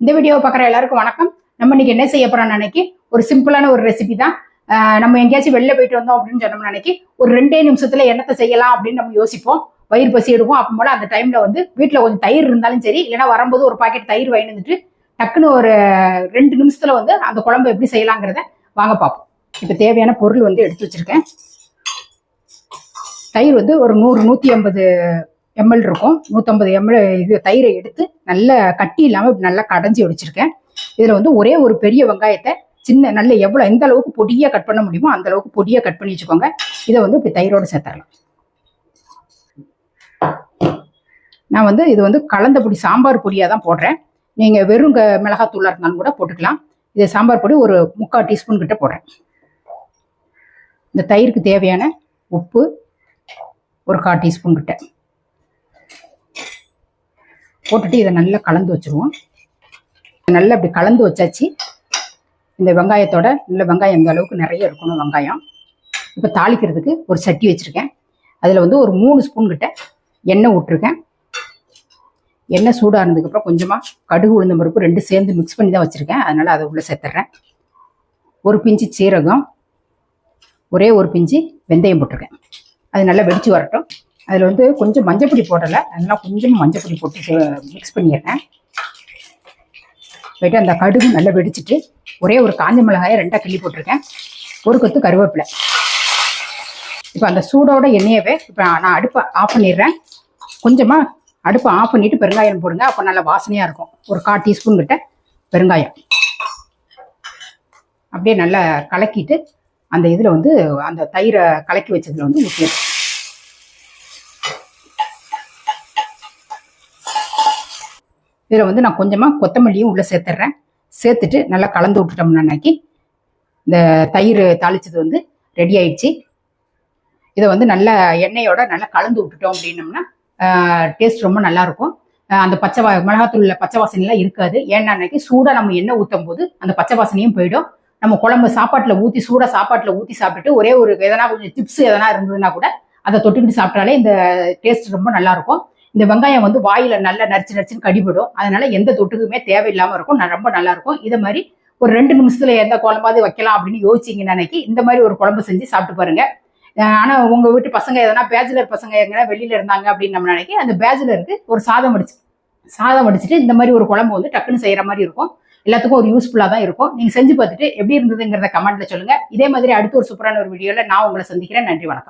இந்த வீடியோவை பார்க்குற எல்லாருக்கும் வணக்கம். நம்ம இன்னைக்கு என்ன செய்ய போறோம்னு அன்னைக்கு ஒரு சிம்பிளான ஒரு ரெசிபி தான். நம்ம எங்கேயாச்சும் வெளில போயிட்டு வந்தோம் அப்படின்னு சொன்னோம்னு அன்னைக்கு ஒரு 2 நிமிஷத்துல என்னத்தை செய்யலாம் அப்படின்னு நம்ம யோசிப்போம். வயிறு பசி எடுக்கும். அப்போ போல அந்த டைம்ல வந்து வீட்டில் கொஞ்சம் தயிர் இருந்தாலும் சரி, இல்லைன்னா வரும்போது ஒரு பாக்கெட் தயிர் வாங்கிட்டு டக்குன்னு ஒரு 2 நிமிஷத்துல வந்து அந்த குழம்பு எப்படி செய்யலாங்கிறத வாங்க பார்ப்போம். இப்போ தேவையான பொருள் வந்து எடுத்து வச்சிருக்கேன். தயிர் வந்து ஒரு 100-150 ml இருக்கும். 150 ml இது தயிரை எடுத்து நல்லா கட்டி இல்லாமல் நல்லா கடைஞ்சி வச்சிருக்கேன். இதில் வந்து ஒரே ஒரு பெரிய வெங்காயத்தை சின்ன நல்ல எந்த அளவுக்கு பொடியாக கட் பண்ண முடியுமோ அந்த அளவுக்கு பொடியாக கட் பண்ணி வச்சுக்கோங்க. இதை வந்து இப்போ தயிரோடு சேர்த்துடலாம். நான் வந்து இது வந்து கலந்த பொடி சாம்பார் பொடியாக தான் போடுறேன். நீங்கள் வெறும் மிளகாத்தூளாக இருந்தாலும் கூட போட்டுக்கலாம். இதை சாம்பார் பொடி ஒரு 3/4 டீஸ்பூன் கிட்ட போடுறேன். இந்த தயிருக்கு தேவையான உப்பு ஒரு 1/4 டீஸ்பூன் கிட்ட போட்டுட்டு இதை நல்லா கலந்து வச்சுருவோம். நல்லா அப்படி கலந்து வச்சாச்சு. இந்த வெங்காயத்தோட நல்ல வெங்காயம் இந்த அளவுக்கு நிறைய இருக்கணும் வெங்காயம். இப்போ தாளிக்கிறதுக்கு ஒரு சட்டி வச்சுருக்கேன். அதில் வந்து ஒரு 3 ஸ்பூன் கிட்ட எண்ணெய் விட்டுருக்கேன். எண்ணெய் சூடாக இருந்ததுக்கப்புறம் கொஞ்சமாக கடுகு உளுந்தம் பருப்பு 2 சேர்ந்து மிக்ஸ் பண்ணி தான் வச்சுருக்கேன். அதனால் அதை உள்ளே சேர்த்துட்றேன். ஒரு பிஞ்சு சீரகம், ஒரே ஒரு பிஞ்சு வெந்தயம் போட்டிருக்கேன். அது நல்லா வெடிச்சு வரட்டும். அதில் வந்து கொஞ்சம் மஞ்சப்பொடி போடலை, அதெல்லாம் கொஞ்சமாக மஞ்சப்பொடி போட்டு மிக்ஸ் பண்ணிடுறேன். போயிட்டு அந்த கடுகு நல்லா வெடிச்சிட்டு ஒரே ஒரு காஞ்ச மிளகாயை 2 கிள்ளி போட்டிருக்கேன். ஒரு கொத்து கருவேப்பிலை. இப்போ அந்த சூடோட எண்ணெயவே இப்போ நான் அடுப்பை ஆஃப் பண்ணிடுறேன். கொஞ்சமாக அடுப்பை ஆஃப் பண்ணிவிட்டு பெருங்காயம் போடுங்க. அப்போ நல்லா வாசனையாக இருக்கும். ஒரு 1/4 டீஸ்பூன் கிட்ட பெருங்காயம் அப்படியே நல்லா கலக்கிட்டு அந்த இதில் வந்து அந்த தயிரை கலக்கி வச்சதில் வந்து ஊற்றிடுறேன். இதில் வந்து நான் கொஞ்சமாக கொத்தமல்லியும் உள்ளே சேர்த்துட்றேன். சேர்த்துட்டு நல்லா கலந்து விட்டுட்டோம்னாக்கி இந்த தயிர் தாளிச்சது வந்து ரெடி ஆயிடுச்சு. இதை வந்து நல்லா எண்ணெயோட நல்லா கலந்து விட்டுட்டோம் அப்படின்னம்னா டேஸ்ட் ரொம்ப நல்லாயிருக்கும். அந்த மிளகாத்தூளில் பச்சை வாசனைலாம் இருக்காது. ஏன்னா அன்னைக்கு சூடாக நம்ம எண்ணெய் ஊற்றும் போது அந்த பச்சை வாசனையும் போயிடும். நம்ம குழம்பு சாப்பாட்டில் ஊற்றி சூடாக சாப்பாட்டில் ஊற்றி சாப்பிட்டுட்டு ஒரே ஒரு எதனா கொஞ்சம் சிப்ஸ் எதனா இருந்ததுன்னா கூட அதை தொட்டுக்கிட்டு சாப்பிட்டாலே இந்த டேஸ்ட் ரொம்ப நல்லாயிருக்கும். இந்த வெங்காயம் வந்து வாயில நல்லா நரிச்சுன்னு கடிபடும். அதனால எந்த தொட்டுக்குமே தேவையில்லாமல் இருக்கும். ரொம்ப நல்லா இருக்கும். இதை மாதிரி ஒரு 2 நிமிஷத்துல எந்த குழம்பாவது வைக்கலாம் அப்படின்னு யோசிச்சிங்கன்னா அன்னைக்கு இந்த மாதிரி ஒரு குழம்பு செஞ்சு சாப்பிட்டு பாருங்க. ஆனால் உங்கள் வீட்டு பசங்க எதனா பேச்சுலர் பசங்க எங்கன்னா வெளியில இருந்தாங்க அப்படின்னு நம்ம நினைக்கி அந்த பேச்சுலருக்கு ஒரு சாதம் வடிச்சிட்டு இந்த மாதிரி ஒரு குழம்பு வந்து டக்குன்னு செய்யற மாதிரி இருக்கும். எல்லாத்துக்கும் ஒரு யூஸ்ஃபுல்லாக தான் இருக்கும். நீங்கள் செஞ்சு பார்த்துட்டு எப்படி இருந்ததுங்கிறத கமெண்ட்ல சொல்லுங்க. இதே மாதிரி அடுத்த ஒரு சூப்பரான ஒரு வீடியோவில் நான் உங்களை சந்திக்கிறேன். நன்றி, வணக்கம்.